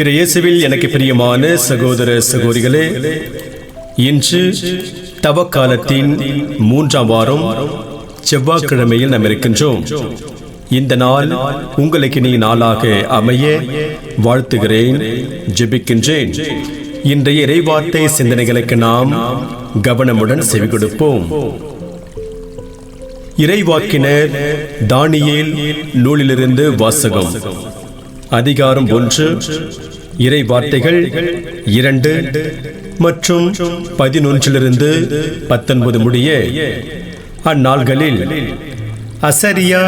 இயேசுவில் எனக்கு பிரியமான சகோதர சகோதரிகளே, இன்று தவக்காலத்தின் 3ஆம் வாரம் செவ்வாய்க்கிழமையில் நாம் இருக்கின்றோம். இந்த நாள் உங்களுக்கு நீ நாளாக அமைய வாழ்த்துகிறேன், ஜெபிக்கின்றேன். இன்றைய இறைவார்த்தை சிந்தனைகளுக்கு நாம் கவனமுடன் செவி கொடுப்போம். இறைவாக்கினர் தானியேல் நூலிலிருந்து வாசகம். அதிகாரம் 1, இறை வார்த்தைகள் 2 மற்றும் 11 19 முடிய. அந்நாள்களில் அசரியா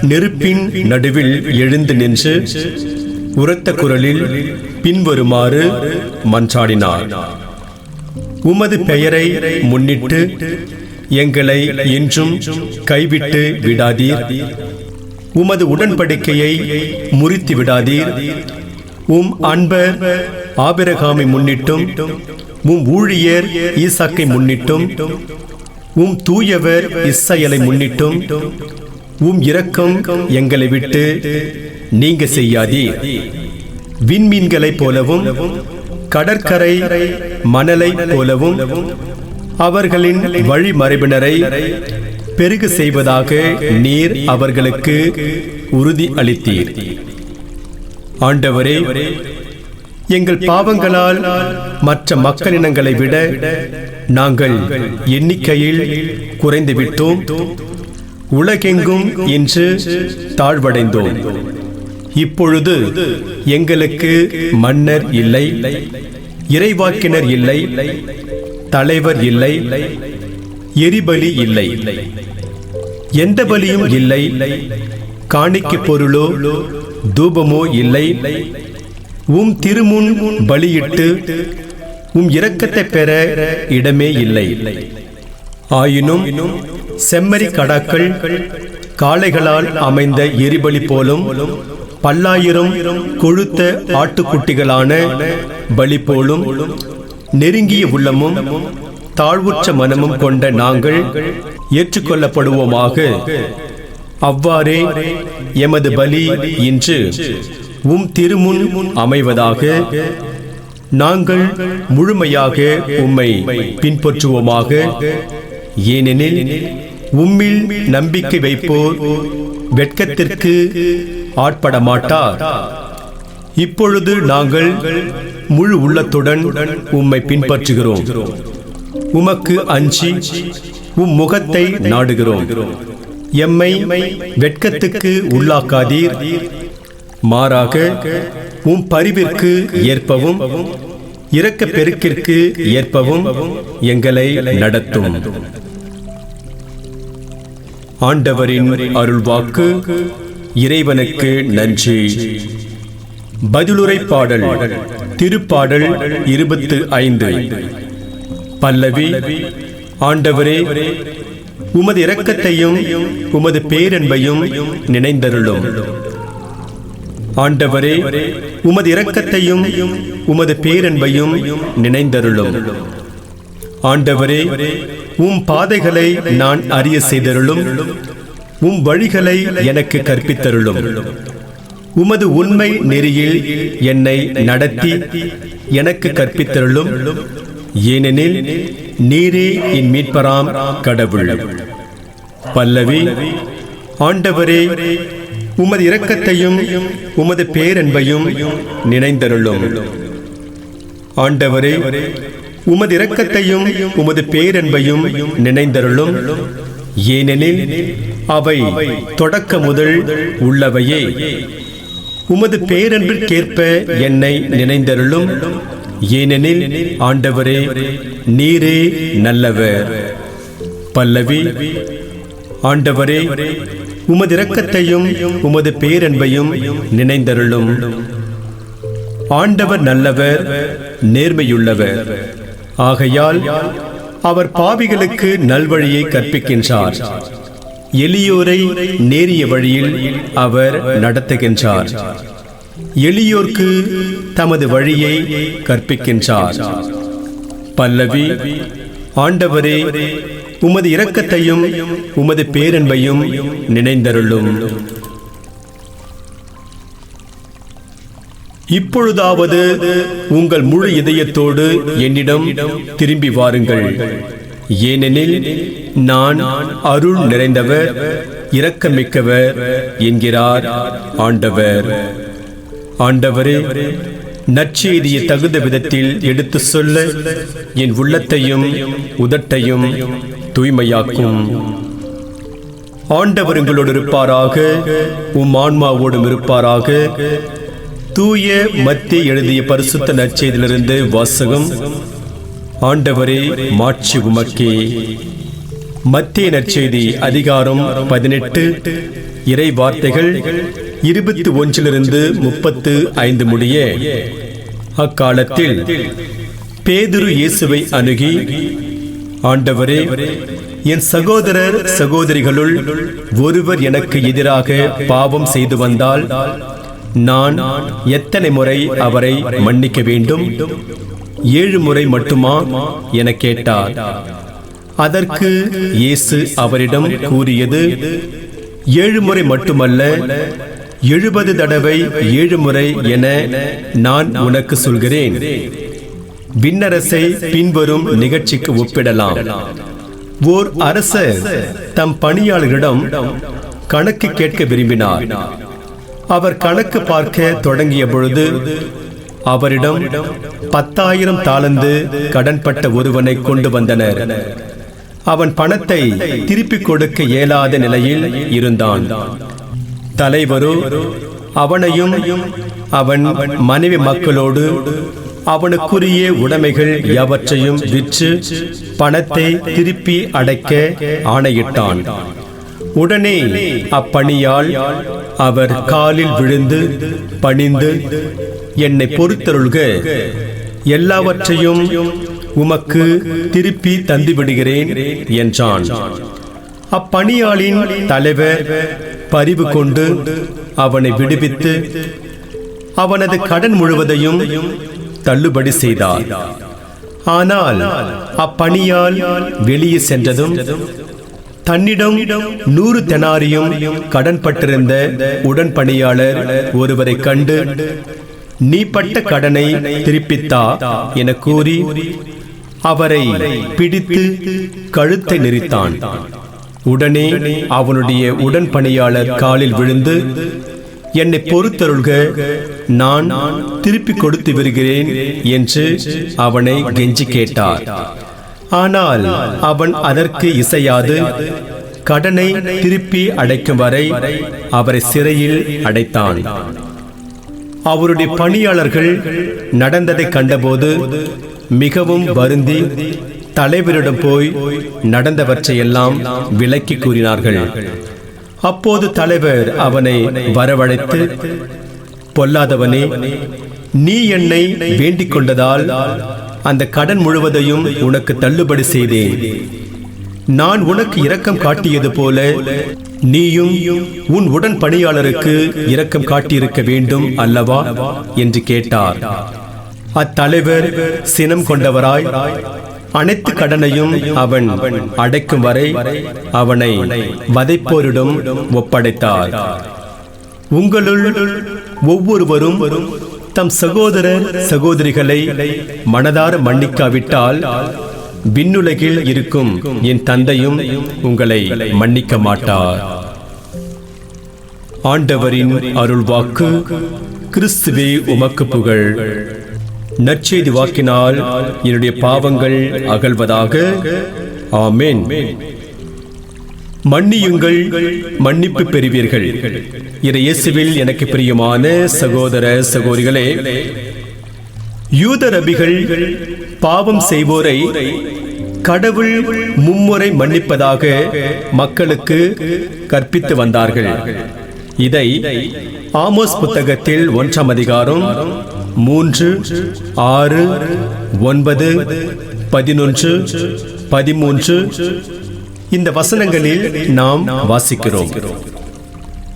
நெருப்பின் நடுவில் எழுந்து நின்று உரத்த குரலில் பின்வருமாறு மன்றாடினார்: உமது பெயரை முன்னிட்டு எங்களை என்றும் கைவிட்டு விடாதீர். உமது உடன்படிக்கையை முறித்து விடாதீர். உம் அன்பர் ஆபிரகாமை முன்னிட்டும், உம் ஊழியர் ஈசாக்கை முன்னிட்டும், உம் தூயவர் இஸ்ரவேலை முன்னிட்டும் உம் இரக்கம் எங்களை விட்டு நீங்க செய்யாதீர். விண்மீன்களைப் போலவும் கடற்கரை மணலைப் போலவும் அவர்களின் வழிமரபினரை பெருக செய்வதாக நீர் அவர்களுக்கு உறுதி அளித்தீர். ஆண்டவரே, எங்கள் பாவங்களால் மற்ற மக்களினங்களை விட நாங்கள் எண்ணிக்கையில் குறைந்து விட்டோம். உலகெங்கும் இன்று தாழ்வடைந்தோம். இப்பொழுது எங்களுக்கு மன்னர் இல்லை, இறைவாக்கினர் இல்லை, தலைவர் இல்லை, எரிபலி இல்லை, எந்த பலியும் இல்லை, காணிக்கை பொருளோ தூபமோ இல்லை. உம் திருமுன் பலியிட்டு உம் இரக்கத்தை பெற இடமே இல்லை. ஆயினும் செம்மறி கடாக்கள் காளைகளால் அமைந்த எரிபலி போலும், பல்லாயிரம் கொழுத்த ஆட்டுக்குட்டிகளான பலி போலும் நெருங்கிய உள்ளமும் தாழ்வுற்ற மனமும் கொண்ட நாங்கள் ஏற்றுக்கொள்ளப்படுவோமாக. அவ்வாறே எமது பலி இன்று உம் திருமுன் அமைவதாக. நாங்கள் முழுமையாக உம்மை பின்பற்றுவோமாக. ஏனெனில் உம்மில் நம்பிக்கை வைப்போர் வெட்கத்திற்கு ஆட்பட மாட்டார். இப்பொழுது நாங்கள் முழு உள்ளத்துடன் உம்மை பின்பற்றுகிறோம். உமக்கு அஞ்சி உம் முகத்தை நாடுகிறோம். எம்மை வெட்கத்துக்கு உள்ளாக்காதீர். மாறாக உம் பரிவிற்கு ஏற்பவும் இரக்க பெருக்கிற்கு ஏற்பவும் எங்களை நடத்தும். ஆண்டவரின் அருள்வாக்கு. இறைவனுக்கு நன்றி. பதிலுரை பாடல். திருப்பாடல் 25. பல்லவி. ஆண்டவரே, உமது இரக்கத்தையும் உமது பேரன்பையும் நினைந்தருளும். ஆண்டவரே, உமது இரக்கத்தையும் உமது பேரன்பையும் நினைந்தருளும். ஆண்டவரே, உம் பாதைகளை நான் அறிய செய்தருளும். உம் வழிகளை எனக்கு கற்பித்தருளும். உமது உண்மை நெறியில் என்னை நடத்தி எனக்கு கற்பித்தருளும். ஏனெனில் நீரே என் மீட்பராம் கடவுள். பல்லவி. ஆண்டவரே, உமது இரக்கத்தையும் உமது பேரன்பையும் நினைந்தருளும். ஆண்டவரே, உமது இரக்கத்தையும் உமது பேரன்பையும் நினைந்தருளும். ஏனெனில் அவை தொடக்க முதல் உள்ளவையே. உமது பேரன்பிற்கேற்ப என்னை நினைந்தருளும். ஏனெனில் ஆண்டவரே, நீரே நல்லவர். பல்லவி. ஆண்டவரே, உமது இரக்கத்தையும் உமது பேரன்பையும் நினைந்தருளும். ஆண்டவர் நல்லவர், நேர்மையுள்ளவர். ஆகையால் அவர் பாவிகளுக்கு நல்வழியை கற்பிக்கின்றார். எளியோரை நேரிய வழியில் அவர் நடத்துகின்றார். எளியோர்க்கு தமது வழியை கற்பிக்கின்றார். பல்லவி. ஆண்டவரே, உமது இரக்கத்தையும் உமது பேரன்பையும் நினைந்தருளும். இப்பொழுதாவது உங்கள் முழு இதயத்தோடு என்னிடம் திரும்பி வாருங்கள். ஏனெனில் நான் அருள் நிறைந்தவர், இரக்கமிக்கவர் என்கிறார் ஆண்டவர். ஆண்டவரே, நற்செய்தியை தகுந்த விதத்தில் எடுத்து சொல்ல என் உள்ளத்தையும் உதட்டையும் தூய்மையாக்கும். ஆண்டவர் உங்களோடு இருப்பாராக, உம் ஆன்மாவோடும் இருப்பாராக. தூய மத்தேயு எழுதிய பரிசுத்த நற்செய்தியிலிருந்து வாசகம். ஆண்டவரே, மாட்சி உமக்கே. மத்தேயு நற்செய்தி அதிகாரம் 18, இறை வார்த்தைகள் 21 35 முடிய. அக்காலத்தில் பேதுரு இயேசுவை அணுகி, ஆண்டவரே, என் சகோதரர் சகோதரிகளுள் ஒருவர் எனக்கு எதிராக பாவம் செய்து வந்தால் நான் எத்தனை முறை அவரை மன்னிக்க வேண்டும்? 7 முறை மட்டுமா என கேட்டார். அதற்கு இயேசு அவரிடம் கூறியது, 7 முறை மட்டுமல்ல, 70 தடவை 7 முறை என நான் உனக்கு சொல்கிறேன். விண்ணரசை பின்வரும் நிகழ்ச்சிக்கு ஒப்பிடலாம். ஓர் அரசர் தம் பணியாளர்களிடம் கணக்கு கேட்க விரும்பினார். அவர் கணக்கு பார்க்க தொடங்கிய பொழுது அவரிடம் 10,000 தாலந்து கடன்பட்ட ஒருவனை கொண்டு வந்தனர். அவன் பணத்தை திருப்பிக் கொடுக்க இயலாத நிலையில் இருந்தான். தலைவரோ அவனையும் அவன் மனைவி மக்களோடு அவனுக்குரிய உடைமைகள் யாவற்றையும் விற்று பணத்தை திருப்பி அடைக்க ஆணையிட்டான். உடனே அப்பணியால் அவர் காலில் விழுந்து பணிந்து, என்னை பொறுத்தருள்க, எல்லாவற்றையும் உமக்கு திருப்பி தந்துவிடுகிறேன் என்றான். அப்பணியாளின் தலைவர் பரிவு கொண்டு அவனை விடுவித்து அவனது கடன் முழுவதையும் தள்ளுபடி செய்தார். ஆனால் அப்பணியால் வெளியே சென்றதும் தன்னிடம் 100 தெனாரியம் கடன்பட்டிருந்த உடன்பணியாளர் ஒருவரை கண்டு, நீ பட்ட கடனை திருப்பித்தா என கூறி அவரை பிடித்து கழுத்தை நெரித்தான். உடனே அவனுடைய உடன்பணியாளர் காலில் விழுந்து, என்னை பொறுத்தருள்க, நான் திருப்பி கொடுத்து வருகிறேன் என்று அவனை கெஞ்சி கேட்டார். ஆனால் அவன் அதற்கு இசையாது கடனை திருப்பி அடைக்கும் வரை அவரை சிறையில் அடைத்தான். அவருடைய பணியாளர்கள் நடந்ததை கண்டபோது மிகவும் வருந்தி தலைவரிடம் போய் நடந்தவற்றையெல்லாம் விளக்கி கூறினார்கள். அப்போது தலைவர் அவனை வரவழைத்து, பொல்லாதவனே, நீ என்னை வேண்டிக் கொண்டதால் அந்த கடன் முழுவதையும் உனக்கு தள்ளுபடி செய்தேன். நான் உனக்கு இரக்கம் காட்டியது போல நீயும் உன் உடன் பணியாளருக்கு இரக்கம் காட்டியிருக்க வேண்டும் அல்லவா என்று கேட்டார். அத்தலைவர் சினம் கொண்டவராய் அனைத்து கடனையும் அவன் அடைக்கும் வரை அவனை வதைப்போரிடம் ஒப்படைத்தார். உங்களுள் ஒவ்வொருவரும் தம் சகோதரர் சகோதரிகளை மனதார மன்னிக்காவிட்டால் விண்ணுலகில் இருக்கும் என் தந்தையும் உங்களை மன்னிக்க மாட்டார். ஆண்டவரின் அருள்வாக்கு. கிறிஸ்துவே உமக்கு புகழ். நற்செய்தி வாக்கினால் என்னுடைய பாவங்கள் அகல்வதாக. ஆமென். மன்னியுங்கள், மன்னிப்பு பெறுவீர்கள். இயேசுவில் எனக்கு பிரியமான சகோதர சகோதரிகளே, யூத ரபிகள் பாவம் செய்வோரை கடவுள் மும்முறை மன்னிப்பதாக மக்களுக்கு கற்பித்து வந்தார்கள். இதை ஆமோஸ் புத்தகத்தில் 1ஆம் அதிகாரம் 3, 6, 9, 11, 13 இந்த வசனங்களில் நாம் வாசிக்கிறோம்.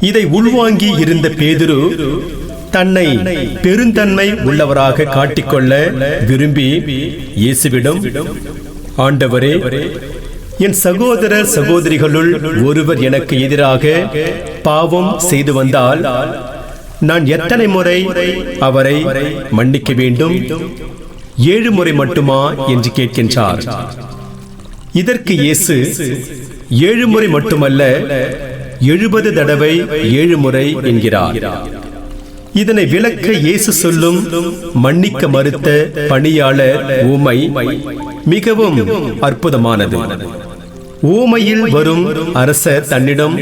இதை உள்வாங்கி இருந்த பேதுரு தன்னை பெருந்தன்மை உள்ளவராக காட்டிக்கொள்ள விரும்பி இயேசுவிடம், ஆண்டவரே, என் சகோதர சகோதரிகளுள் ஒருவர் எனக்கு எதிராக பாவம் செய்து வந்தால் நான் எத்தனை முறை அவரை மன்னிக்க வேண்டும்? 7 முறை மட்டுமா என்று கேட்கின்றார். இதற்கு இயேசு 7 முறை மட்டுமல்ல, 70 தடவை 7 முறை என்கிறார். இதனை விளக்க இயேசு சொல்லும் மன்னிக்க மறுத்த பணியாளர் ஊமை மிகவும் அற்புதமானது. ஊமையில் வரும் அரசர் தன்னிடம்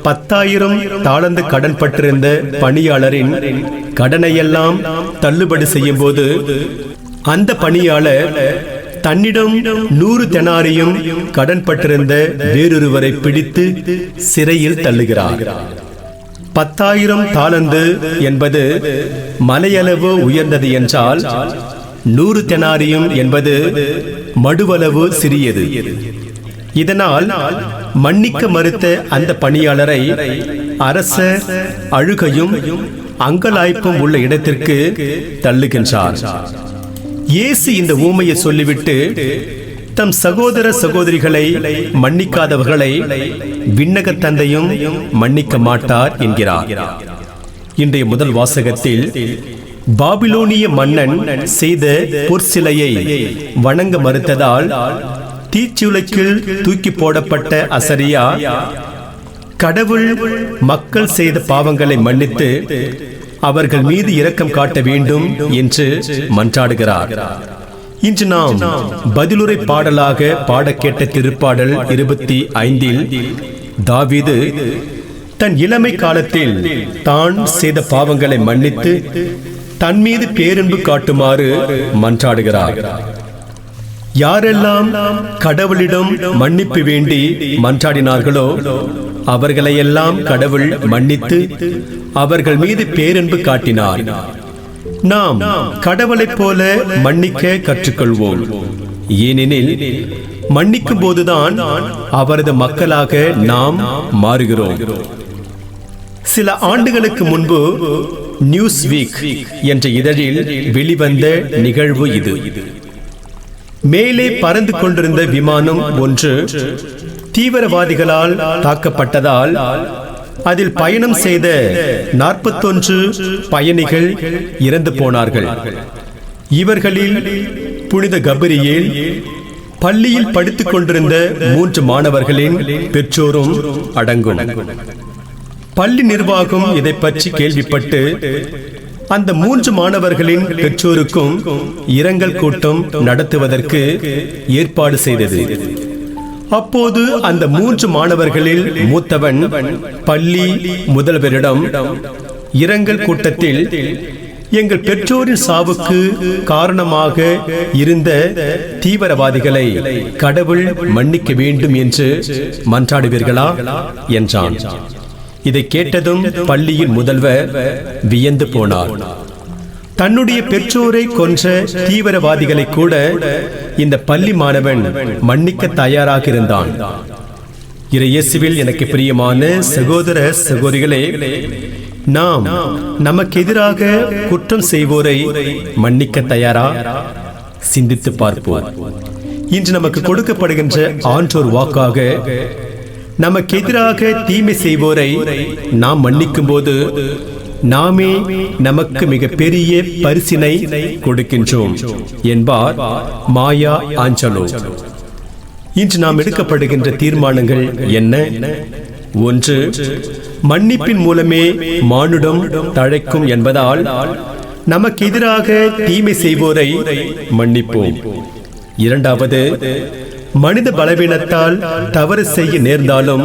10,000 தாலந்து கடன் பட்டிருந்த பணியாளரின் கடனையெல்லாம் தள்ளுபடி செய்யும் போது அந்த பணியாளர் தன்னிடம் 100 தெனாரியும் கடன் பட்டிருந்த வேறொருவரை பிடித்து சிறையில் தள்ளுகிறார். 10,000 தாலந்து என்பது மலையளவு உயர்ந்தது என்றால் 100 தெனாரியும் என்பது மடுவளவு சிறியது. இதனால் மன்னிக்க மறுத்த அந்த பணியாளரை அரசர் அழுகையும் அங்கலாய்ப்பும் உள்ள இடத்திற்கு தள்ளுகின்றார். இயேசு இந்த ஊமையை சொல்லிவிட்டு தம் சகோதர சகோதரிகளை மன்னிக்காதவர்களை விண்ணக தந்தையும் மன்னிக்க மாட்டார் என்கிறார். இன்றைய முதல் வாசகத்தில் பாபிலோனிய மன்னன் செய்த பொற்சிலையை வணங்க மறுத்ததால் தீச்சுளைக்கில் தூக்கி போடப்பட்ட அசரியா கடவுள் மக்கள் செய்த பாவங்களை மன்னித்து அவர்கள் மீது இரக்கம் காட்ட வேண்டும் என்று மன்றாடுகிறார். இன்று நாம் பதிலுரை பாடலாக பாட கேட்ட திருப்பாடல் 25 தாவீது தன் இளமை காலத்தில் தான் செய்த பாவங்களை மன்னித்து தன் மீது பேரன்பு காட்டுமாறு மன்றாடுகிறார். யாரெல்லாம் கடவுளிடம் மன்னிப்பு வேண்டி மன்றாடினார்களோ அவர்களையெல்லாம் கடவுள் மன்னித்து அவர்கள் மீது பேரன்பு காட்டினார். நாம் கடவுளைப் போல மன்னிக்க கற்றுக்கொள்வோம். ஏனெனில் மன்னிக்கும் போதுதான் அவரது மக்களாக நாம் மாறுகிறோம். சில ஆண்டுகளுக்கு முன்பு நியூஸ் வீக் என்ற இதழில் வெளிவந்த நிகழ்வு இது. மேலே பறந்து கொண்டிருந்த விமானம் ஒன்று தீவிரவாதிகளால் தாக்கப்பட்டதால் அதில் பயணம் செய்த 41 பயணிகள் இறந்து போனார்கள். இவர்களில் புனித கபிரியேல், பள்ளியில் படித்துக் கொண்டிருந்த 3 மாணவர்களின் பெற்றோரும் அடங்கும். பள்ளி நிர்வாகம் இதை பற்றி கேள்விப்பட்டு அந்த 3 மாணவர்களின் பெற்றோருக்கும் இரங்கல் கூட்டம் நடத்துவதற்கு ஏற்பாடு செய்தது. அப்போது அந்த 3 மாணவர்களில் மூத்தவன் பள்ளி முதல்வரிடம் இரங்கல் கூட்டத்தில் எங்கள் பெற்றோரின் சாவுக்கு காரணமாக இருந்த தீவிரவாதிகளை கடவுள் மன்னிக்க வேண்டும் என்று மன்றாடுவீர்களா என்றான். இதை கேட்டதும் பள்ளியின் முதல்வர் வியந்து போனார். தன்னுடைய பெற்றோரை கொன்ற தீவிரவாதிகளை கூட இந்த பள்ளி மாணவன் மன்னிக்க தயாராக இருந்தான். இயேசுவில் எனக்கு பிரியமான சகோதர சகோதரிகளே, நாம் நமக்கு எதிராக குற்றம் செய்வோரை மன்னிக்க தயாரா? சிந்தித்து பார்ப்போம். இன்று நமக்கு கொடுக்கப்படுகின்ற ஆன்றோர் வாக்காக நமக்கு எதிராக தீமை செய்வோரை நாம் மன்னிக்கும் போது நாமே நமக்கு மிக பெரிய பரிசினை கொடுக்கின்றோம் என்பார் மாயா ஆஞ்சலோ. இன்று நாம் எடுக்கப்படுகின்ற தீர்மானங்கள் என்ன? 1. மன்னிப்பின் மூலமே மானுடம் தழைக்கும் என்பதால் நமக்கு எதிராக தீமை செய்வோரை மன்னிப்போம். 2. மனித பலவீனத்தால் தவறு செய்ய நேர்ந்தாலும்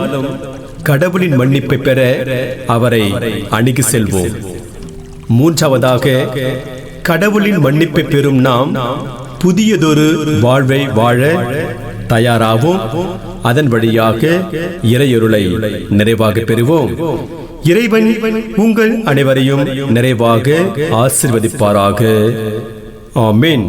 கடவுளின் மன்னிப்பை பெற அவரை அணுகி செல்வோம். 3. கடவுளின் மன்னிப்பை பெறும் நாம் புதியதொரு வாழ்வை வாழ தயாராவோம். அதன் வழியாக இறையருளை நிறைவாக பெறுவோம். இறைவன் உங்கள் அனைவரையும் நிறைவாக ஆசீர்வதிப்பாராக. ஆமென்.